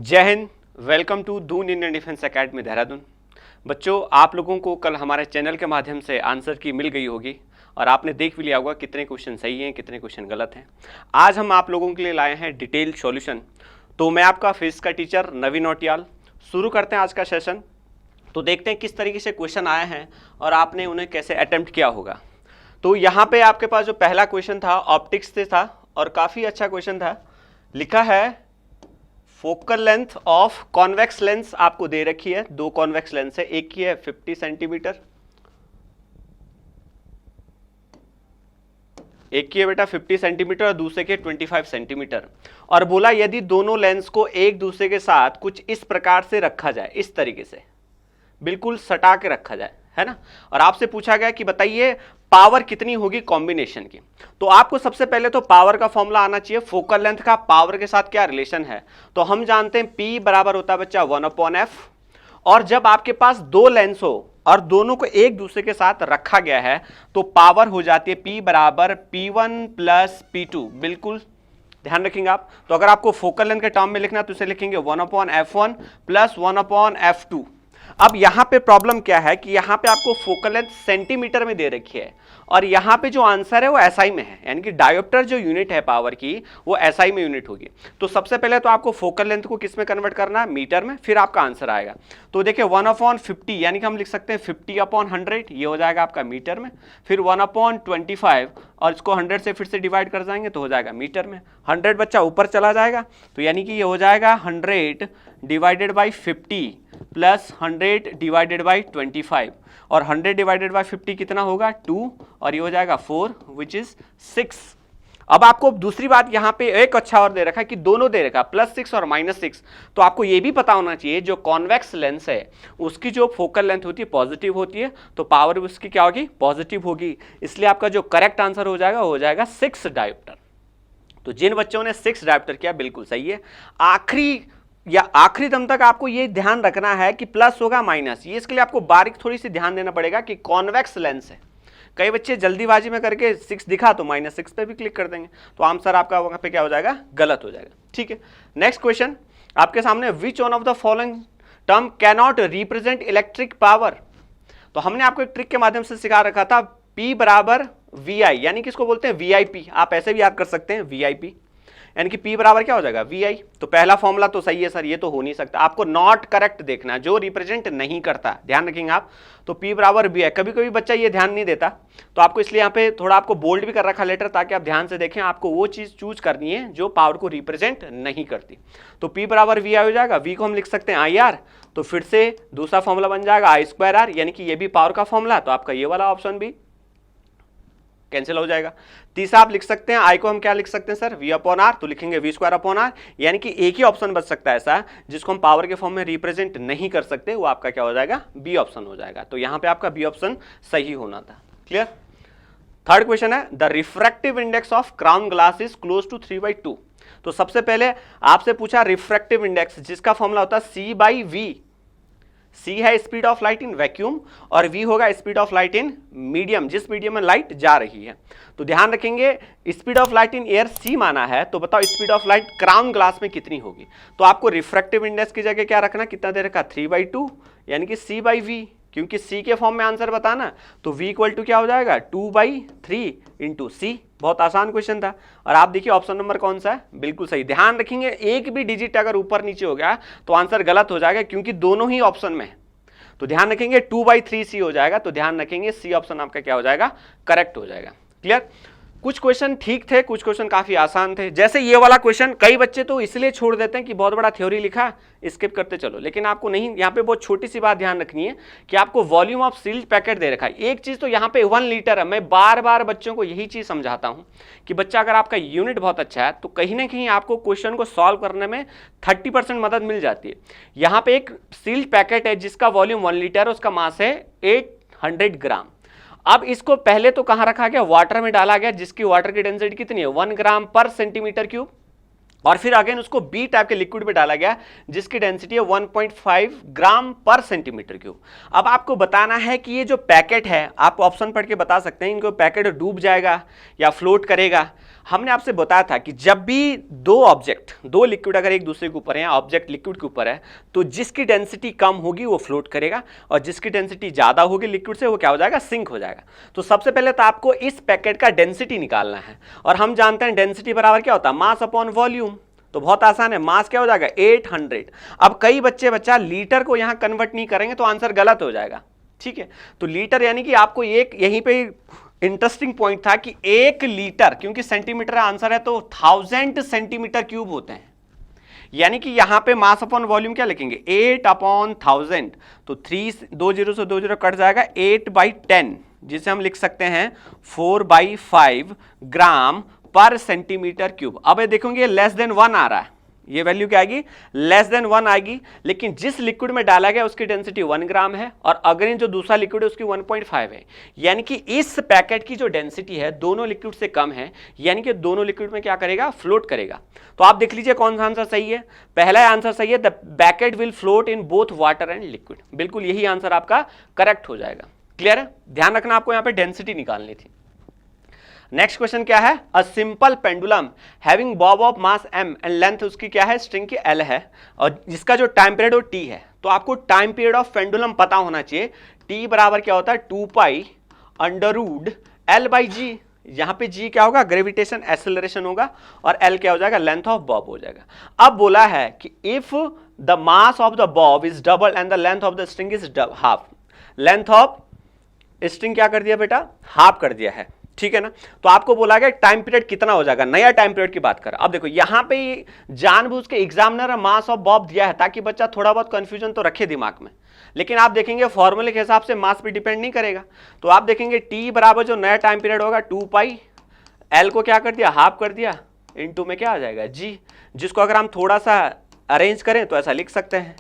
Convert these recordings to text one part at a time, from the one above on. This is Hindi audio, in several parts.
जय Hind. Welcome to Doon Indian Defence Academy Dehradun. बच्चों, आप लोगों को कल हमारे चैनल के माध्यम से आंसर की मिल गई होगी और आपने देख भी लिया होगा कितने क्वेश्चन सही हैं कितने क्वेश्चन गलत हैं। आज हम आप लोगों के लिए लाए हैं डिटेल सॉल्यूशन। तो मैं आपका फिजिक्स का टीचर नवीन नौटियाल। शुरू करते हैं आज का सेशन। तो देखते हैं किस तरीके से क्वेश्चन आए हैं और आपने उन्हें कैसे अटेम्प्ट किया होगा। तो यहाँ पे आपके पास जो पहला क्वेश्चन था ऑप्टिक्स से था और काफ़ी अच्छा क्वेश्चन था। लिखा है focal length of convex lens आपको दे रखी है। दो कॉन्वेक्स लेंस है, एक की है 50 सेंटीमीटर, एक की है बेटा 50 सेंटीमीटर और दूसरे के 25 सेंटीमीटर। और बोला यदि दोनों लेंस को एक दूसरे के साथ कुछ इस प्रकार से रखा जाए, इस तरीके से बिल्कुल सटा के रखा जाए, है ना। और आपसे पूछा गया कि बताइए पावर कितनी होगी कॉम्बिनेशन की। तो आपको सबसे पहले तो पावर का फॉर्मूला आना चाहिए। फोकल लेंथ का पावर के साथ क्या रिलेशन है, तो हम जानते हैं P बराबर होता है बच्चा 1/f। और जब आपके पास दो लेंस हो और दोनों को एक दूसरे के साथ रखा गया है तो पावर हो जाती है P बराबर P1 प्लस P2। बिल्कुल ध्यान रखेंगे आप। तो अगर आपको फोकल लेंथ के टर्म में लिखना है तो इसे लिखेंगे 1/f1 प्लस 1/f2। अब यहां पे प्रॉब्लम क्या है कि यहां पे आपको फोकल लेंथ सेंटीमीटर में दे रखी है और यहां पे जो आंसर है वो एसआई में है, यानी कि डायोप्टर जो यूनिट है पावर की वो एसआई में यूनिट होगी। तो सबसे पहले तो आपको फोकल लेंथ को किस में कन्वर्ट करना है, मीटर में, फिर आपका आंसर आएगा। तो देखिए 1/50 यानी कि हम लिख सकते हैं 50/100, ये हो जाएगा आपका मीटर में। फिर 1/25 और इसको 100 से फिर से डिवाइड कर जाएंगे तो हो जाएगा मीटर में। 100 बच्चा ऊपर चला जाएगा तो यानी कि ये हो जाएगा 100 divided by 50 plus 100 divided by 25 और 100 डिवाइडेड बाई 50 कितना होगा 2 और ये हो जाएगा 4 विच इज 6। अब आपको दूसरी बात यहाँ पे एक अच्छा और दे रखा है कि दोनों दे रखा +6 और -6। तो आपको ये भी पता होना चाहिए जो कॉन्वेक्स लेंस है उसकी जो फोकल लेंथ होती है पॉजिटिव होती है तो पावर उसकी क्या होगी, पॉजिटिव होगी। इसलिए आपका जो करेक्ट आंसर हो जाएगा वो हो जाएगा 6 डायोप्टर। तो जिन बच्चों ने 6 डायोप्टर किया बिल्कुल सही है। आखिरी दम तक आपको ये ध्यान रखना है कि प्लस होगा माइनस, ये इसके लिए आपको बारीक थोड़ी सी ध्यान देना पड़ेगा कि कॉन्वेक्स लेंस है। कई बच्चे जल्दीबाजी में करके 6 दिखा तो -6 पे भी क्लिक कर देंगे तो आंसर आपका वहां पे क्या हो जाएगा, गलत हो जाएगा। ठीक है, नेक्स्ट क्वेश्चन आपके सामने, विच one of the following term can not represent electric power. तो हमने आपको एक ट्रिक के माध्यम से सिखा रखा था P बराबर VI, यानी कि इसको बोलते हैं VIP। आप ऐसे भी याद कर सकते हैं VIP, यानी कि P बराबर क्या हो जाएगा VI। तो पहला फॉर्मूला तो सही है सर, ये तो हो नहीं सकता। आपको नॉट करेक्ट देखना है, जो रिप्रेजेंट नहीं करता, ध्यान रखेंगे आप। तो P बराबर VI। कभी कभी बच्चा ये ध्यान नहीं देता तो आपको इसलिए यहाँ पे थोड़ा आपको बोल्ड भी कर रखा लेटर, ताकि आप ध्यान से देखें। आपको वो चीज चूज करनी है जो पावर को रिप्रेजेंट नहीं करती। तो P बराबर VI हो जाएगा। V को हम लिख सकते हैं IR, तो फिर से दूसरा फॉर्मूला बन जाएगा I²R, यानी कि ये भी पावर का फॉर्मूला। तो आपका ये वाला ऑप्शन भी कैंसिल हो जाएगा। तीसरा आप लिख सकते हैं I को हम क्या लिख सकते हैं सर, V/R, तो लिखेंगे V²/R, यानी कि एक ही ऑप्शन बच सकता है ऐसा जिसको हम पावर के फॉर्म में रिप्रेजेंट नहीं कर सकते, वो आपका क्या हो जाएगा, बी ऑप्शन हो जाएगा। तो यहां पे आपका बी ऑप्शन सही होना था। क्लियर। थर्ड क्वेश्चन है, the refractive index of crown glass is close to 3/2। तो सबसे पहले आपसे पूछा रिफ्रैक्टिव इंडेक्स, जिसका फॉर्मूला होता है C/V। C है speed of light in vacuum और V होगा speed of light in medium, जिस मीडियम में लाइट जा रही है। तो ध्यान रखेंगे speed of light in air C माना है, तो बताओ speed of light crown glass में कितनी होगी। तो आपको रिफ्रैक्टिव इंडेक्स की जगह क्या रखना, कितना दे रखा 3/2, यानी कि C/V, क्योंकि C के फॉर्म में आंसर बताना। तो V इक्वल टू क्या हो जाएगा 2/3 इंटू C। बहुत आसान क्वेश्चन था। और आप देखिए ऑप्शन नंबर कौन सा है, बिल्कुल सही। ध्यान रखेंगे एक भी डिजिट अगर ऊपर नीचे हो गया तो आंसर गलत हो जाएगा, क्योंकि दोनों ही ऑप्शन में है। तो ध्यान रखेंगे 2/3C हो जाएगा। तो ध्यान रखेंगे C ऑप्शन आपका क्या हो जाएगा, करेक्ट हो जाएगा। क्लियर। कुछ क्वेश्चन ठीक थे, कुछ क्वेश्चन काफी आसान थे। जैसे ये वाला क्वेश्चन कई बच्चे तो इसलिए छोड़ देते हैं कि बहुत बड़ा थ्योरी लिखा, स्किप करते चलो। लेकिन आपको नहीं, यहाँ पे बहुत छोटी सी बात ध्यान रखनी है कि आपको वॉल्यूम ऑफ सील्ड पैकेट दे रखा है। एक चीज तो यहाँ पे 1 लीटर है। मैं बार बार बच्चों को यही चीज समझाता हूँ कि बच्चा अगर आपका यूनिट बहुत अच्छा है तो कहीं ना कहीं आपको क्वेश्चन को सॉल्व करने में 30% मदद मिल जाती है। यहाँ पे एक सील्ड पैकेट है जिसका वॉल्यूम 1 लीटर है, उसका मास है 800 ग्राम। अब इसको पहले तो कहां रखा गया, वाटर में डाला गया, जिसकी वाटर की डेंसिटी कितनी है 1 ग्राम पर सेंटीमीटर क्यूब। और फिर अगेन उसको बी टाइप के लिक्विड में डाला गया जिसकी डेंसिटी है 1.5 ग्राम पर सेंटीमीटर क्यूब। अब आपको बताना है कि ये जो पैकेट है, आप ऑप्शन पढ़ के बता सकते हैं इनको, पैकेट डूब जाएगा या फ्लोट करेगा। हमने आपसे बताया था कि जब भी दो लिक्विड अगर एक दूसरे के ऊपर है, ऑब्जेक्ट लिक्विड के ऊपर है, तो जिसकी डेंसिटी कम होगी वो फ्लोट करेगा और जिसकी डेंसिटी ज्यादा होगी लिक्विड से वो क्या हो जाएगा, सिंक हो जाएगा। तो सबसे पहले तो आपको इस पैकेट का डेंसिटी निकालना है और हम जानते हैं डेंसिटी बराबर क्या होता है, मास अपॉन वॉल्यूम। तो बहुत आसान है, मास क्या हो जाएगा 800। अब कई बच्चा लीटर को यहां कन्वर्ट नहीं करेंगे तो आंसर गलत हो जाएगा, ठीक है। तो लीटर यानी कि आपको एक यहीं पे इंटरेस्टिंग पॉइंट था कि 1 लीटर, क्योंकि सेंटीमीटर आंसर है तो 1000 सेंटीमीटर क्यूब होते हैं, यानी कि यहां पे मास अपॉन वॉल्यूम क्या लिखेंगे 8/1000। तो 2 0 से 2 0 कट जाएगा, 8/10 जिसे हम लिख सकते हैं 4/5 ग्राम पर सेंटीमीटर क्यूब। अब ये देखोगे लेस देन 1 आ रहा है, ये वैल्यू क्या आएगी, लेस देन 1 आएगी। लेकिन जिस लिक्विड में डाला गया उसकी डेंसिटी 1 ग्राम है और अग्रणी जो दूसरा लिक्विड है उसकी 1.5 है, यानी कि इस पैकेट की जो डेंसिटी है दोनों लिक्विड से कम है, यानी कि दोनों लिक्विड में क्या करेगा, फ्लोट करेगा। तो आप देख लीजिए कौन सा आंसर सही है। पहला आंसर सही है, the packet will float in both water and liquid, बिल्कुल यही आंसर आपका करेक्ट हो जाएगा। क्लियर है, ध्यान रखना आपको यहां पर डेंसिटी निकालनी थी। नेक्स्ट क्वेश्चन क्या है, a simple pendulum having Bob of mass m and length उसकी क्या है, स्ट्रिंग की l है और जिसका जो टाइम पीरियड वो t है। तो आपको टाइम पीरियड ऑफ पेंडुलम पता होना चाहिए। t बराबर क्या होता है 2π√L/g। यहां पे g क्या होगा, ग्रेविटेशन एक्सेलरेशन होगा और l क्या हो जाएगा, लेंथ ऑफ बॉब हो जाएगा। अब बोला है कि if the mass of the Bob is double and the length of the string is half, length of string क्या कर दिया बेटा, हाफ कर दिया है, ठीक है ना। तो आपको बोला गया टाइम पीरियड कितना हो जाएगा, नया टाइम पीरियड की बात कर। अब देखो यहां पे जानबूझ के एग्जामिनर मास ऑफ बॉब दिया है ताकि बच्चा थोड़ा बहुत कंफ्यूजन तो रखे दिमाग में, लेकिन आप देखेंगे फॉर्मूले के हिसाब से मास पे डिपेंड नहीं करेगा। तो आप देखेंगे टी बराबर जो नया टाइम पीरियड होगा 2π, एल को क्या कर दिया, हाफ कर दिया, इनटू में क्या आ जाएगा जी, जिसको अगर हम थोड़ा सा अरेंज करें तो ऐसा लिख सकते हैं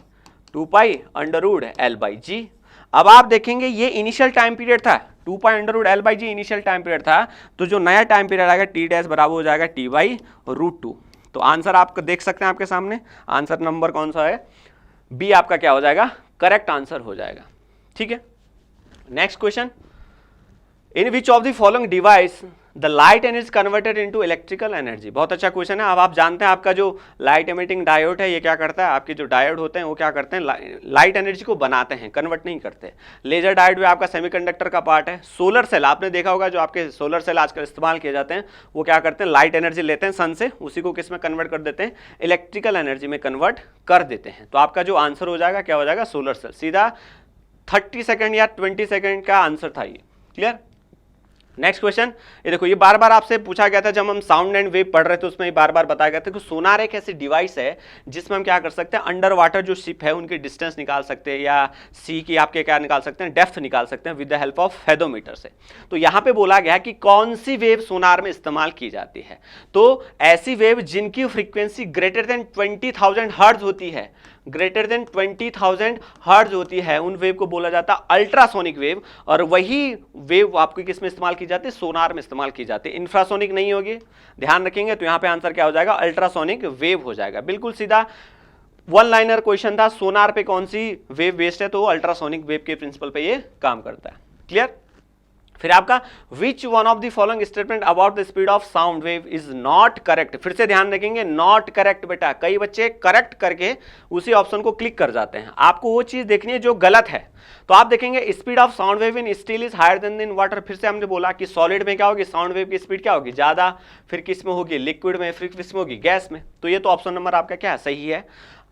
2π√L/g। अब आप देखेंगे ये इनिशियल टाइम पीरियड था, 2π√L/g इनिशियल टाइम पीरियड था, तो जो नया टाइम पीरियड आएगा t डैश बराबर हो जाएगा t/√2। तो आंसर आप देख सकते हैं आपके सामने, आंसर नंबर कौन सा है, बी आपका क्या हो जाएगा, करेक्ट आंसर हो जाएगा, ठीक है। Next question, in which of the following device the light energy converted into electrical energy. बहुत अच्छा क्वेश्चन है। अब आप जानते हैं आपका जो लाइट एमिटिंग डायोड है ये क्या करता है, आपके जो डायोड होते हैं वो क्या करते हैं, लाइट एनर्जी को बनाते हैं, कन्वर्ट नहीं करते। लेजर डायोड भी आपका सेमीकंडक्टर का पार्ट है। सोलर सेल आपने देखा होगा, जो आपके सोलर सेल आजकल इस्तेमाल किए जाते हैं वो क्या करते हैं, लाइट एनर्जी लेते हैं सन से, उसी को किस में कन्वर्ट कर देते हैं, इलेक्ट्रिकल एनर्जी में कन्वर्ट कर देते हैं। तो आपका जो आंसर हो जाएगा क्या हो जाएगा, सोलर सेल। सीधा 30 सेकेंड या 20 सेकेंड का आंसर था ये। क्लियर। नेक्स्ट क्वेश्चन, ये देखो ये बार बार आपसे पूछा गया था जब हम साउंड एंड वेव पढ़ रहे थे, उसमें बार बार बताया गया था कि सोनार एक ऐसी डिवाइस है जिसमें हम क्या कर सकते हैं, अंडर वाटर जो शिप है उनकी डिस्टेंस निकाल सकते हैं या सी की आपके क्या निकाल सकते हैं, डेप्थ निकाल सकते हैं with the help of fathometer से। तो यहाँ पे बोला गया कि कौन सी वेव सोनार में इस्तेमाल की जाती है, तो ऐसी वेव जिनकी फ्रीक्वेंसी ग्रेटर देन 20,000 हर्ट्ज होती है, ग्रेटर देन 20,000 हर्ट्ज होती है, उन वेव को बोला जाता है अल्ट्रासोनिक वेव। और वही वेव आपको किस में इस्तेमाल की जाती है, सोनार में इस्तेमाल की जाती है, इंफ्रासोनिक नहीं होगी, ध्यान रखेंगे। तो यहां पे आंसर क्या हो जाएगा, अल्ट्रासोनिक वेव हो जाएगा। बिल्कुल सीधा वन लाइनर क्वेश्चन था, सोनार पे कौन सी वेव बेस्ड है, तो अल्ट्रासोनिक वेव के प्रिंसिपल पे ये काम करता है। क्लियर। फिर आपका विच one of the following statement about the speed of sound wave is not correct. फिर से ध्यान रखेंगे, नॉट करेक्ट बेटा, कई बच्चे करेक्ट करके उसी ऑप्शन को क्लिक कर जाते हैं, आपको वो चीज देखनी है जो गलत है। तो आप देखेंगे speed of sound wave in steel is higher than in water. फिर से हमने बोला कि सॉलिड में क्या होगी, साउंड वेव की स्पीड क्या होगी, ज्यादा, फिर किस में होगी, लिक्विड में, फिर किस में होगी, गैस में। तो ये तो ऑप्शन नंबर आपका क्या है, सही है।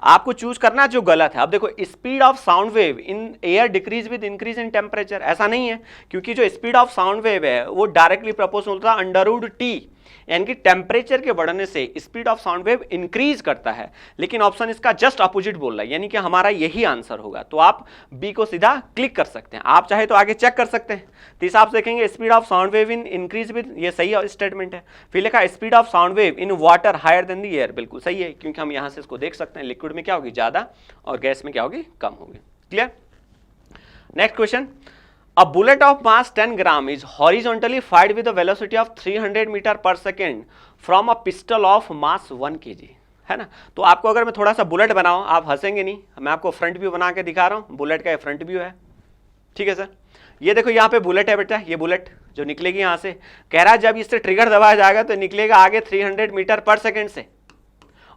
आपको चूज करना जो गलत है। अब देखो speed of sound wave in air decrease with increase in temperature, ऐसा नहीं है, क्योंकि जो स्पीड ऑफ साउंड वेव है वो डायरेक्टली प्रोपोर्शनल होता है √T, यानी कि टेम्परेचर के बढ़ने से speed of sound wave increase करता है। लेकिन ऑप्शन इसका जस्ट अपोजिट बोल रहा है, यानी कि हमारा यही आंसर होगा। तो आप बी को सीधा क्लिक कर सकते हैं, आप चाहे तो आगे चेक कर सकते हैं। तो इस आप देखेंगे speed of sound wave in increase with, ये सही स्टेटमेंट है। फिर लिखा speed of sound wave in water higher than the air, बिल्कुल सही है, क्योंकि हम यहां से इसको देख सकते हैं, लिक्विड में क्या होगी ज्यादा और गैस में क्या होगी कम होगी। Clear. Next question, a bullet of mass 10 gram is horizontally fired with a velocity of 300 meter per second from a pistol of mass 1 kg। है ना। तो आपको अगर मैं थोड़ा सा बुलेट बनाऊं, आप हंसेंगे नहीं, मैं आपको फ्रंट व्यू बना के दिखा रहा हूं, बुलेट का ये फ्रंट व्यू है, ठीक है सर। ये देखो यहाँ पे बुलेट है बेटा, ये बुलेट जो निकलेगी यहाँ से, कह रहा है जब इससे ट्रिगर दबाया जाएगा तो निकलेगा आगे 300 मीटर पर सेकेंड से,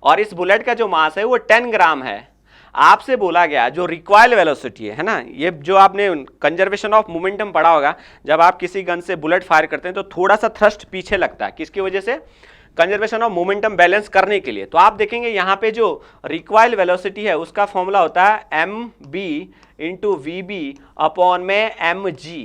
और इस बुलेट का जो मास है वो 10 ग्राम है। आपसे बोला गया जो रिक्वायर्ड वेलोसिटी है ना, ये जो आपने कंजर्वेशन ऑफ मोमेंटम पढ़ा होगा, जब आप किसी गन से बुलेट फायर करते हैं तो थोड़ा सा थ्रस्ट पीछे लगता है, किसकी वजह से, कंजर्वेशन ऑफ मोमेंटम बैलेंस करने के लिए। तो आप देखेंगे यहाँ पे जो रिक्वायर्ड वेलोसिटी है उसका फॉर्मूला होता है mb इंटू वीबी अपॉन में mg।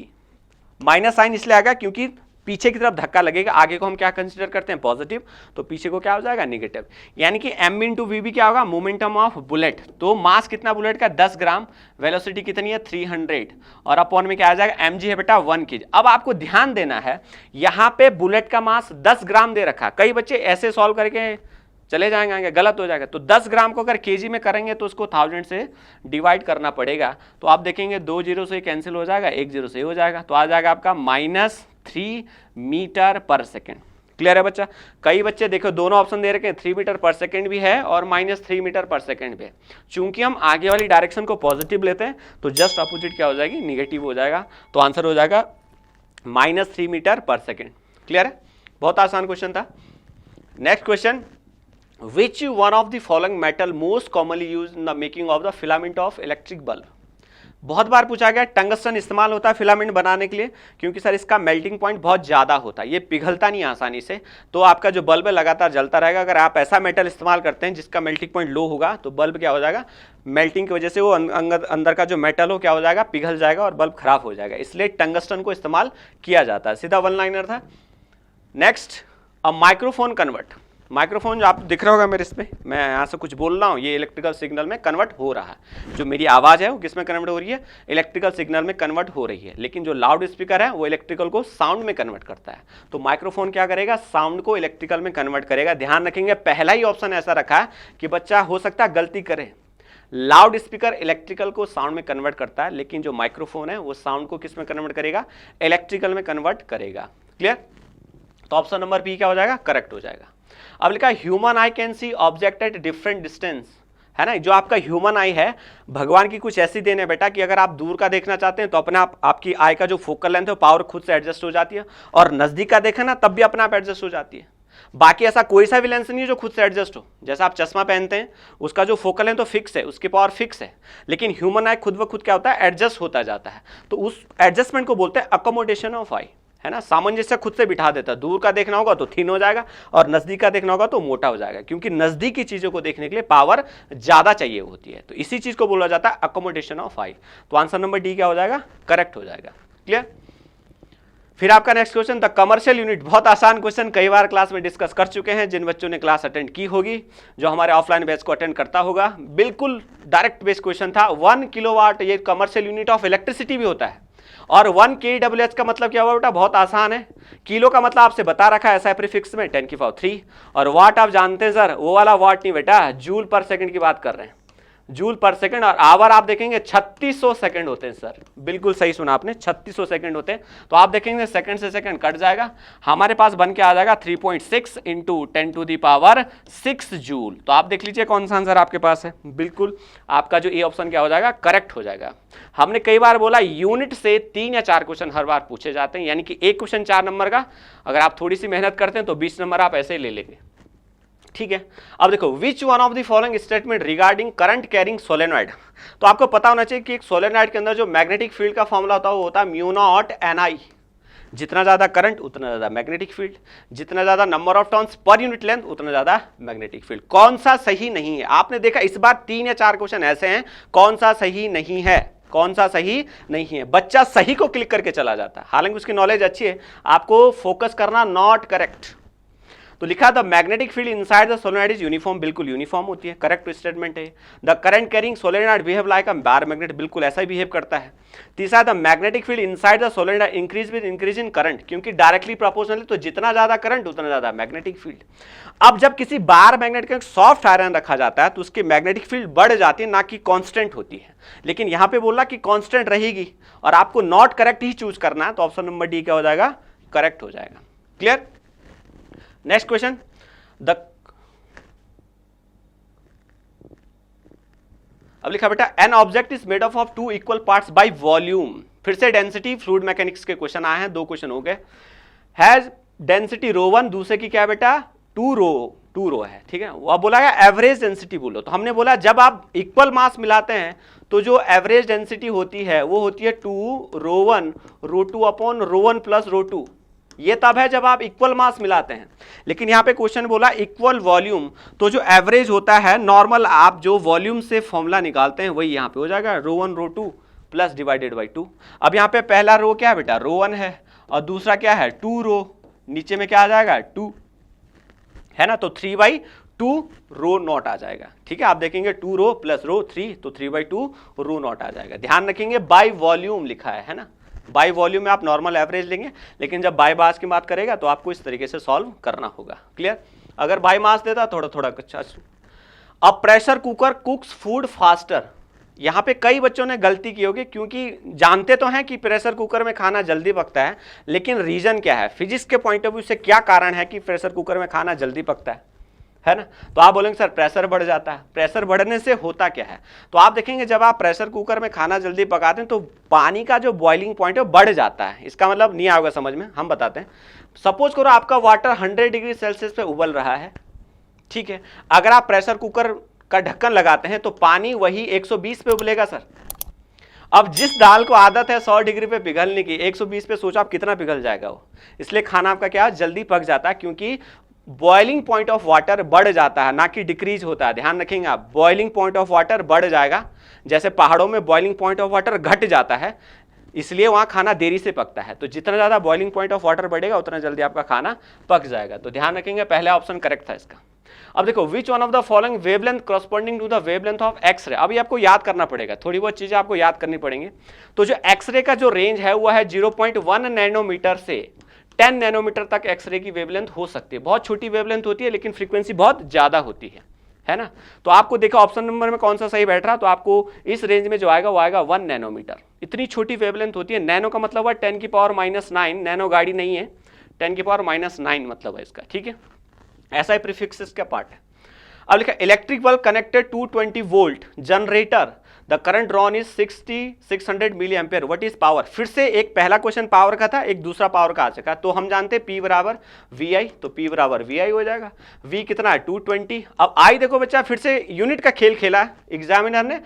माइनस साइन इसलिए आएगा क्योंकि पीछे की तरफ धक्का लगेगा, आगे को हम क्या कंसीडर करते हैं, पॉजिटिव, तो पीछे को क्या हो जाएगा, नेगेटिव। यानी कि m इंटू वीबी क्या होगा, मोमेंटम ऑफ बुलेट। तो मास कितना बुलेट का, 10 ग्राम, वेलोसिटी कितनी है 300, और अपॉन में क्या आ जाएगा, mg है बेटा 1 kg। अब आपको ध्यान देना है, यहाँ पे बुलेट का मास 10 ग्राम दे रखा। कई बच्चे ऐसे सॉल्व करके चले जाएंगे, गलत हो जाएगा। तो 10 ग्राम को अगर केजी में करेंगे तो उसको 1000 से डिवाइड करना पड़ेगा। तो आप देखेंगे 2 जीरो से कैंसिल हो जाएगा, 1 जीरो से हो जाएगा, तो आ जाएगा आपका -3 मीटर पर सेकेंड। क्लियर है बच्चा। कई बच्चे देखो दोनों ऑप्शन दे रखे हैं, 3 मीटर पर सेकेंड भी है और -3 मीटर पर सेकेंड भी है। चूंकि हम आगे वाली डायरेक्शन को पॉजिटिव लेते हैं तो जस्ट अपोजिट क्या हो जाएगी, निगेटिव हो जाएगा। तो आंसर हो जाएगा -3 मीटर पर सेकेंड। क्लियर है, बहुत आसान क्वेश्चन था। Next question, Which one of the following metal most commonly used in the making of the filament of electric bulb? बहुत बार पूछा गया, टंगस्टन इस्तेमाल होता है फिलामेंट बनाने के लिए, क्योंकि सर इसका मेल्टिंग पॉइंट बहुत ज़्यादा होता है, ये पिघलता नहीं आसानी से, तो आपका जो बल्ब है लगातार जलता रहेगा। अगर आप ऐसा मेटल इस्तेमाल करते हैं जिसका मेल्टिंग पॉइंट लो होगा तो बल्ब क्या हो जाएगा, मेल्टिंग की वजह से वो अंदर का जो मेटल हो क्या हो जाएगा, पिघल जाएगा और बल्ब खराब हो जाएगा। इसलिए टंगस्टन को इस्तेमाल किया जाता है। सीधा वन लाइनर था। Next, a microphone convert. Microphone जो आप दिख रहा होगा मेरे इसमें, मैं यहाँ से कुछ बोल रहा हूँ, ये इलेक्ट्रिकल सिग्नल में कन्वर्ट हो रहा है। जो मेरी आवाज़ है वो किस में कन्वर्ट हो रही है, इलेक्ट्रिकल सिग्नल में कन्वर्ट हो रही है। लेकिन जो लाउड स्पीकर है वो इलेक्ट्रिकल को साउंड में कन्वर्ट करता है। तो माइक्रोफोन क्या करेगा, साउंड को इलेक्ट्रिकल में कन्वर्ट करेगा। ध्यान रखेंगे, पहला ही ऑप्शन ऐसा रखा है कि बच्चा हो सकता है गलती करे। लाउड स्पीकर इलेक्ट्रिकल को साउंड में कन्वर्ट करता है, लेकिन जो माइक्रोफोन है वो साउंड को किस में कन्वर्ट करेगा, इलेक्ट्रिकल में कन्वर्ट करेगा। क्लियर। तो ऑप्शन नंबर बी क्या हो जाएगा, करेक्ट हो जाएगा। अब लिखा human I can see object at different distance, है ना। जो आपका ह्यूमन आई है, भगवान की कुछ ऐसी देन है बेटा कि अगर आप दूर का देखना चाहते हैं तो अपने आप आपकी आई का जो फोकल लेंथ है पावर खुद से एडजस्ट हो जाती है, और नजदीक का देखें ना तब भी अपने आप एडजस्ट हो जाती है। बाकी ऐसा कोई सा भी लेंस नहीं है जो खुद से एडजस्ट हो। जैसा आप चश्मा पहनते हैं, उसका जो फोकल है तो फिक्स है, उसकी पावर फिक्स है, लेकिन ह्यूमन आई खुद ब खुद क्या होता है, एडजस्ट होता जाता है। तो उस एडजस्टमेंट को बोलते हैं अकोमोडेशन ऑफ आई, है ना। सामंजस्य खुद से बिठा देता है। दूर का देखना होगा तो थिन हो जाएगा और नजदीक का देखना होगा तो मोटा हो जाएगा, क्योंकि नजदीक की चीजों को देखने के लिए पावर ज्यादा चाहिए होती है। तो इसी चीज को बोला जाता है अकोमोडेशन ऑफ आई। तो आंसर नंबर डी क्या हो जाएगा, करेक्ट हो जाएगा। क्लियर। फिर आपका next question, the commercial unit. बहुत आसान क्वेश्चन, कई बार क्लास में डिस्कस कर चुके हैं। जिन बच्चों ने क्लास अटेंड की होगी, जो हमारे ऑफलाइन बैच को अटेंड करता होगा, बिल्कुल डायरेक्ट बेस्ड क्वेश्चन था। 1 किलोवाट ये कमर्शियल यूनिट ऑफ इलेक्ट्रिसिटी भी होता है। और 1 kWh का मतलब क्या हुआ बेटा, बहुत आसान है। किलो का मतलब आपसे बता रखा है ऐसा प्रीफिक्स में 10⁵, और वाट आप जानते हैं सर, वो वाला वाट नहीं बेटा, जूल पर सेकंड की बात कर रहे हैं, जूल पर सेकंड। और आवर आप देखेंगे 3600 सेकंड होते हैं सर, बिल्कुल सही सुना आपने, 3600 सेकंड होते हैं। तो आप देखेंगे सेकंड से सेकंड कट जाएगा, हमारे पास बन के आ जाएगा 3.6 इंटू 10⁻6 जूल। तो आप देख लीजिए कौन सा आंसर आपके पास है। बिल्कुल आपका जो ए ऑप्शन क्या हो जाएगा, करेक्ट हो जाएगा। हमने कई बार बोला यूनिट से 3 या 4 क्वेश्चन हर बार पूछे जाते हैं, यानी कि एक क्वेश्चन 4 नंबर का, अगर आप थोड़ी सी मेहनत करते हैं तो 20 नंबर आप ऐसे ही ले लेंगे। ठीक है। अब देखो, which one of the following statement regarding current carrying solenoid. तो आपको पता होना चाहिए कि एक सोलेनॉइड के अंदर जो मैग्नेटिक फील्ड का फॉर्मूला होता है वो होता है μ0 Ni। जितना ज्यादा करंट उतना ज्यादा मैग्नेटिक फील्ड, जितना ज्यादा number of turns per unit length उतना ज्यादा मैग्नेटिक फील्ड। कौन सा सही नहीं है, आपने देखा इस बार 3 या 4 क्वेश्चन ऐसे हैं, कौन सा सही नहीं है, कौन सा सही नहीं है। बच्चा सही को क्लिक करके चला जाता है, हालांकि उसकी नॉलेज अच्छी है, आपको फोकस करना नॉट करेक्ट। तो लिखा the magnetic field inside the solenoid is uniform, बिल्कुल यूनिफॉर्म होती है, करेक्ट स्टेटमेंट है। The current carrying solenoid behave like a bar magnet, बिल्कुल ऐसा ही बिहेव करता है। तीसरा, the magnetic field inside the solenoid increase with increase in current, क्योंकि डायरेक्टली प्रोपोर्शनल है, तो जितना ज्यादा करंट उतना ज्यादा मैग्नेटिक फील्ड। अब जब किसी बार मैग्नेट का सॉफ्ट आयरन रखा जाता है तो उसकी मैग्नेटिक फील्ड बढ़ जाती है, ना कि कांस्टेंट होती है। लेकिन यहां पे बोला कि कांस्टेंट रहेगी और आपको नॉट करेक्ट ही चूज करना है, तो ऑप्शन नंबर डी क्या हो जाएगा, करेक्ट हो जाएगा। क्लियर। नेक्स्ट क्वेश्चन, द अब लिखा बेटा an object is made of 2 equal parts by volume. फिर से डेंसिटी फ्लूइड मैकेनिक्स के क्वेश्चन आए हैं, 2 क्वेश्चन हो गए। हैज डेंसिटी ρ1, दूसरे की क्या है बेटा 2 रो है, ठीक है। वो बोला गया एवरेज डेंसिटी बोलो, तो हमने बोला जब आप इक्वल मास मिलाते हैं तो जो एवरेज डेंसिटी होती है वो होती है 2 ρ1 ρ2 अपॉन ρ1 प्लस ρ2। ये तब है जब आप इक्वल मास मिलाते हैं। लेकिन यहाँ पे क्वेश्चन बोला इक्वल वॉल्यूम, तो जो एवरेज होता है नॉर्मल आप जो वॉल्यूम से फॉर्मूला निकालते हैं वही यहाँ पे हो जाएगा ρ1 ρ2 प्लस डिवाइडेड बाई 2। अब यहाँ पे पहला रो क्या है बेटा ρ1 है और दूसरा क्या है 2 रो, नीचे में क्या आ जाएगा 2 है ना, तो 3/2 रो नॉट आ जाएगा, ठीक है। आप देखेंगे 2 रो प्लस रो 3, तो 3/2 रो नॉट आ जाएगा। ध्यान रखेंगे बाय वॉल्यूम लिखा है ना, बाय वॉल्यूम में आप नॉर्मल एवरेज लेंगे, लेकिन जब बाय मास की बात करेगा तो आपको इस तरीके से सॉल्व करना होगा। क्लियर? अगर बाय मास देता थोड़ा थोड़ा अच्छा। अब प्रेशर कुकर कुक्स फूड फास्टर, यहाँ पे कई बच्चों ने गलती की होगी, क्योंकि जानते तो हैं कि प्रेशर कुकर में खाना जल्दी पकता है, लेकिन रीजन क्या है, फिजिक्स के पॉइंट ऑफ व्यू से क्या कारण है कि प्रेशर कुकर में खाना जल्दी पकता है ना। तो आप बोलेंगे सर प्रेशर बढ़ जाता है, प्रेशर बढ़ने से होता क्या है, तो आप देखेंगे जब आप प्रेशर कुकर में खाना जल्दी पकाते हैं तो पानी का जो बॉइलिंग पॉइंट है वो बढ़ जाता है। इसका मतलब नहीं आएगा समझ में, हम बताते हैं। सपोज करो आपका वाटर 100 डिग्री सेल्सियस पे उबल रहा है, ठीक है। अगर आप प्रेशर कुकर का ढक्कन लगाते हैं तो पानी वही 120 पे उबलेगा सर। अब जिस दाल को आदत है 100 डिग्री पे पिघलने की, 120 पे सोचो आप कितना पिघल जाएगा वो। इसलिए खाना आपका क्या जल्दी पक जाता है, क्योंकि बॉइलिंग पॉइंट ऑफ वाटर बढ़ जाता है, ना कि डिक्रीज होता है। ध्यान रखेंगे आप, बॉइलिंग पॉइंट ऑफ वाटर बढ़ जाएगा, जैसे पहाड़ों में बॉइलिंग पॉइंट ऑफ वाटर घट जाता है, इसलिए वहां खाना देरी से पकता है। तो जितना ज्यादा बॉइलिंग पॉइंट ऑफ वाटर बढ़ेगा उतना जल्दी आपका खाना पक जाएगा। तो ध्यान रखेंगे, पहला ऑप्शन करेक्ट था इसका। अब देखो which one of the following wavelength corresponding to the wavelength of X ray. अभी आपको याद करना पड़ेगा, थोड़ी बहुत चीजें आपको याद करनी पड़ेंगी। तो जो एक्सरे का जो रेंज है वो है 0.1 नैनोमीटर से 10 नैनोमीटर तक एक्सरे की वेवलेंथ हो सकती है। बहुत छोटी वेवलेंथ होती है लेकिन फ्रीक्वेंसी बहुत ज्यादा होती है ना। तो आपको देखो ऑप्शन नंबर में कौन सा सही बैठ रहा, तो आपको इस रेंज में जो आएगा वो आएगा 1 नैनोमीटर। इतनी छोटी वेवलेंथ होती है। नैनो का मतलब है 10⁻⁹, नैनो गाड़ी नहीं है, 10⁻⁹ मतलब है इसका, ठीक है। ऐसा ही प्रीफिक्सेस का पार्ट है। अब लिखा electric bulb connected to 20 volt generator, the current drawn is 600 milliampere, what is power. फिर से एक पहला क्वेश्चन पावर का था, एक दूसरा पावर का आ चुका। तो हम जानते हैं P बराबर VI, तो P बराबर VI हो जाएगा। V कितना है 220। अब I देखो बच्चा फिर से यूनिट का खेल खेला है, एग्जामिनर ने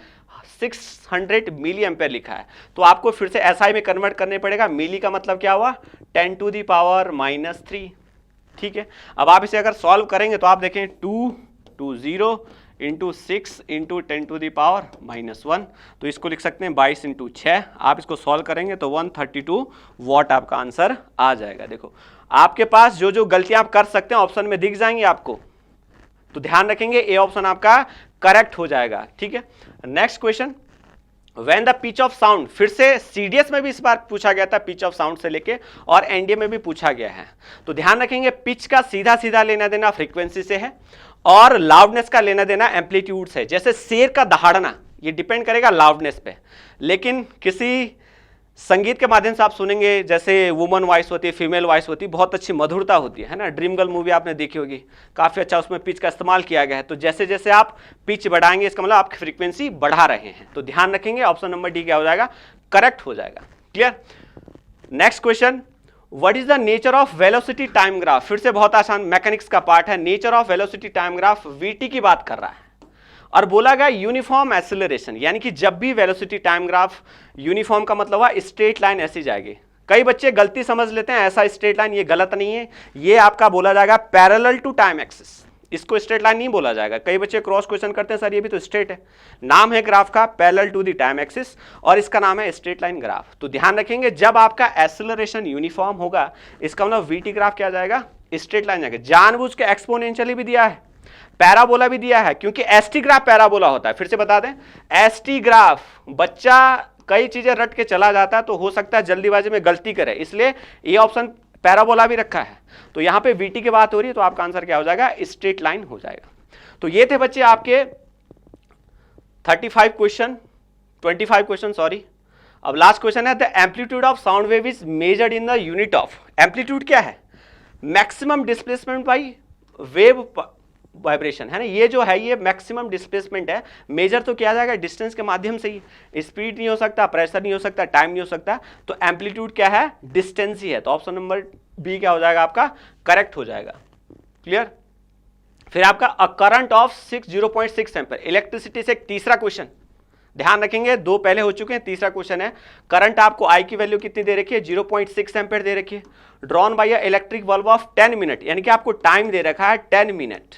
600 मिली एम्पेयर लिखा है, तो आपको फिर से SI में कन्वर्ट करने पड़ेगा। मिली का मतलब क्या हुआ 10⁻³ ठीक है। अब आप इसे अगर सॉल्व करेंगे तो आप देखें 220 इंटू 6 इंटू 10⁻⁻1, तो इसको लिख सकते हैं 22 इंटू 6। आप इसको सॉल्व करेंगे तो 132 वॉट आपका आंसर आ जाएगा। देखो आपके पास जो जो गलतियां आप कर सकते हैं ऑप्शन में दिख जाएंगे आपको, तो ध्यान रखेंगे ए ऑप्शन आपका करेक्ट हो जाएगा, ठीक है। Next question, When the pitch of sound, फिर से CDS में भी इस बार पूछा गया था, पिच ऑफ साउंड से लेके, और NDA में भी पूछा गया है। तो ध्यान रखेंगे पिच का सीधा सीधा लेना देना फ्रीक्वेंसी से है और लाउडनेस का लेना देना एम्पलीट्यूड से। जैसे शेर का दहाड़ना ये डिपेंड करेगा लाउडनेस पे, लेकिन किसी संगीत के माध्यम से आप सुनेंगे, जैसे वुमन वॉइस होती है, फीमेल वॉइस होती है, बहुत अच्छी मधुरता होती है ना। ड्रीम गर्ल मूवी आपने देखी होगी, काफ़ी अच्छा उसमें पिच का इस्तेमाल किया गया है। तो जैसे जैसे आप पिच बढ़ाएंगे इसका मतलब आप फ्रीक्वेंसी बढ़ा रहे हैं। तो ध्यान रखेंगे ऑप्शन नंबर डी क्या हो जाएगा, करेक्ट हो जाएगा। Clear. Next question, what is the nature of velocity time graph. फिर से बहुत आसान मैकेनिक्स का पार्ट है। Nature of velocity time graph VT की बात कर रहा है और बोला गया यूनिफॉर्म एक्सेलरेशन, यानी कि जब भी वेलोसिटी टाइम ग्राफ, यूनिफॉर्म का मतलब है स्ट्रेट लाइन ऐसी जाएगी। कई बच्चे गलती समझ लेते हैं ऐसा स्ट्रेट लाइन, ये गलत नहीं है, ये आपका बोला जाएगा पैरेलल टू टाइम एक्सिस, इसको स्ट्रेट लाइन नहीं बोला जाएगा। कई बच्चे क्रॉस क्वेश्चन करते हैं सर ये भी तो स्ट्रेट है, नाम है ग्राफ का parallel to the time axis और इसका नाम है स्ट्रेट लाइन ग्राफ। तो ध्यान रखेंगे जब आपका एक्सेलरेशन यूनिफॉर्म होगा इसका मतलब VT ग्राफ क्या जाएगा, स्ट्रेट लाइन जाएगा। जानबूझ के एक्सपोनेंशियली भी दिया है, पैराबोला भी दिया है, क्योंकि ST ग्राफ पैराबोला होता है। फिर से बता दें ST ग्राफ, बच्चा कई चीजें रट के चला जाता है तो हो सकता है जल्दीबाजी में गलती करे, इसलिए ये ऑप्शन पैराबोला भी रखा है। तो यहां पे VT की बात हो रही है तो आपका आंसर क्या हो जाएगा, स्ट्रेट लाइन हो जाएगा। तो ये थे बच्चे आपके 25 क्वेश्चन सॉरी। अब लास्ट क्वेश्चन है, the amplitude of sound wave is measured in the unit of. Amplitude क्या है, maximum displacement by wave vibration है ना, ये जो है ये मैक्सिमम डिस्प्लेसमेंट है। मेजर तो किया जाएगा डिस्टेंस के माध्यम से ही, स्पीड नहीं हो सकता, प्रेशर नहीं हो सकता, टाइम नहीं हो सकता, तो एम्पलीट्यूड क्या है, डिस्टेंस ही है। तो ऑप्शन नंबर बी क्या हो जाएगा आपका, करेक्ट हो जाएगा। क्लियर। फिर आपका a current of 0.6 ampere, electricity से एक तीसरा क्वेश्चन ध्यान रखेंगे, दो पहले हो चुके हैं, तीसरा क्वेश्चन है करंट आपको आई की वैल्यू कितनी दे रखी है, 0.6 एम्पीयर दे रखी है, drawn by electric bulb of 10 minute, यानी कि आपको टाइम दे रखा है 10 मिनट,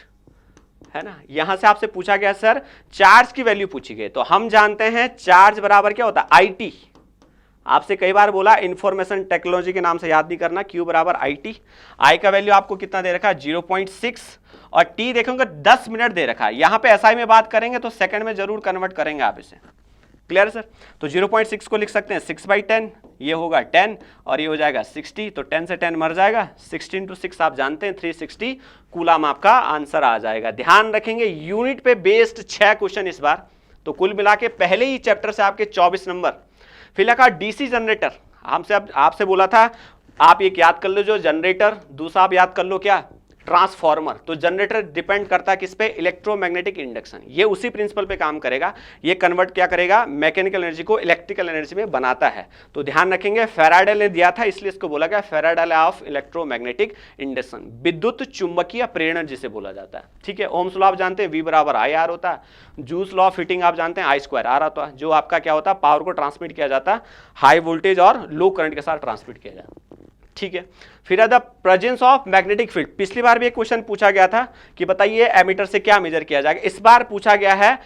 है ना। यहां से आपसे पूछा गया सर चार्ज की वैल्यू पूछी गई, तो हम जानते हैं चार्ज बराबर क्या होता है, आई। आपसे कई बार बोला इंफॉर्मेशन टेक्नोलॉजी के नाम से याद नहीं करना, Q बराबर IT। आई का वैल्यू आपको कितना दे रखा है, 0.6, और T देखोगे 10 मिनट दे रखा है। यहां पे SI में बात करेंगे तो सेकंड में जरूर कन्वर्ट करेंगे आप इसे। Clear sir. तो 0.6 को लिख सकते हैं 6/10, ये होगा 10 और ये हो जाएगा 60, तो 10 से 10 मर जाएगा, 16 × 6 आप जानते हैं 360 कूलम आपका आंसर आ जाएगा। ध्यान रखेंगे यूनिट पे बेस्ड 6 क्वेश्चन इस बार, तो कुल मिला के पहले ही चैप्टर से आपके 24 नंबर। फिर लगा डीसी जनरेटर, हमसे आपसे बोला था आप एक याद कर लो जो जनरेटर, दूसरा आप याद कर लो क्या, ट्रांसफॉर्मर। तो जनरेटर डिपेंड करता है किस पे, इलेक्ट्रोमैग्नेटिक इंडक्शन, ये उसी प्रिंसिपल पे काम करेगा, ये कन्वर्ट क्या करेगा, मैकेनिकल एनर्जी को इलेक्ट्रिकल एनर्जी में बनाता है। तो ध्यान रखेंगे फैराडे ने दिया था इसलिए इसको बोला गया Faraday law of electromagnetic induction, विद्युत चुंबकीय प्रेरण जिसे बोला जाता है। ठीक है, ओम्स लॉ आप जानते हैं V बराबर IR होता है, जूस लॉ ऑफ हीटिंग आप जानते हैं I²R होता है, जो आपका क्या होता है, पावर को ट्रांसमिट किया जाता है हाई वोल्टेज और लो करंट के साथ ट्रांसमिट किया जाता है। ठीक है, फिर the presence of magnetic field, पिछली बार भी एक क्वेश्चन पूछा गया था कि बताइए एमीटर से क्या मेजर किया जाएगा, इस बार पूछा गया है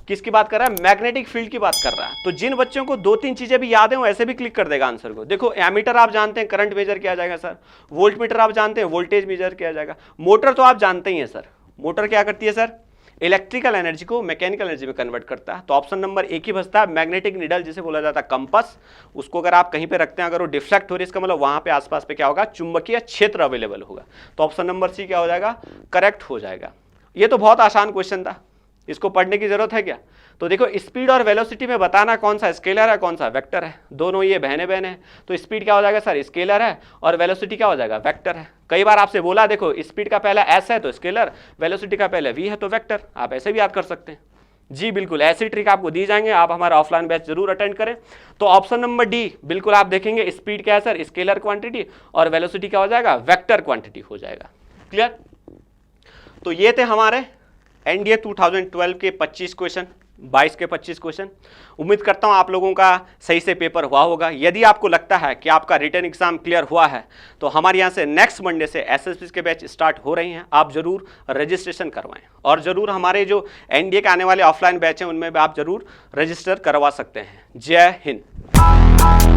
किसकी बात कर रहा है, मैग्नेटिक फील्ड की बात कर रहा है। तो जिन बच्चों को 2-3 चीजें भी याद है वो ऐसे भी क्लिक कर देगा आंसर को। देखो एमीटर आप जानते हैं करंट मेजर किया जाएगा सर, वोल्ट मीटर आप जानते हैं वोल्टेज मेजर किया जाएगा, मोटर तो आप जानते ही हैं सर, मोटर क्या करती है सर, इलेक्ट्रिकल एनर्जी को मैकेनिकल एनर्जी में कन्वर्ट करता है। तो ऑप्शन नंबर एक ही बचता है, मैग्नेटिक नीडल जिसे बोला जाता है कंपास, उसको अगर आप कहीं पे रखते हैं अगर वो डिफ्लेक्ट हो रही है इसका मतलब वहां पे आसपास पे क्या होगा, चुंबकीय क्षेत्र अवेलेबल होगा। तो ऑप्शन नंबर सी क्या हो जाएगा, करेक्ट हो जाएगा। ये तो बहुत आसान क्वेश्चन था, इसको पढ़ने की जरूरत है क्या। तो देखो स्पीड और वेलोसिटी में बताना कौन सा स्केलर है कौन सा वेक्टर है, दोनों ये बहने बहने हैं। तो स्पीड क्या हो जाएगा सर, स्केलर है, और वेलोसिटी क्या हो जाएगा, वेक्टर है। कई बार आपसे बोला देखो स्पीड का पहला S है तो स्केलर, वेलोसिटी का पहले V है तो वेक्टर, आप ऐसे भी याद कर सकते हैं। जी बिल्कुल, ऐसी ट्रिक आपको दी जाएंगे, आप हमारा ऑफलाइन बैच जरूर अटेंड करें। तो ऑप्शन नंबर डी बिल्कुल आप देखेंगे, स्पीड क्या है सर, स्केलर क्वांटिटी, और वेलोसिटी क्या हो जाएगा, वेक्टर क्वांटिटी हो जाएगा। क्लियर। तो ये थे हमारे एनडीए 2012 के 25 क्वेश्चन, 22 के 25 क्वेश्चन। उम्मीद करता हूं आप लोगों का सही से पेपर हुआ होगा। यदि आपको लगता है कि आपका रिटन एग्जाम क्लियर हुआ है तो हमारे यहाँ से नेक्स्ट मंडे से एसएससी के बैच स्टार्ट हो रही हैं, आप जरूर रजिस्ट्रेशन करवाएं, और जरूर हमारे जो एनडीए के आने वाले ऑफलाइन बैच हैं उनमें भी आप जरूर रजिस्टर करवा सकते हैं। जय हिंद।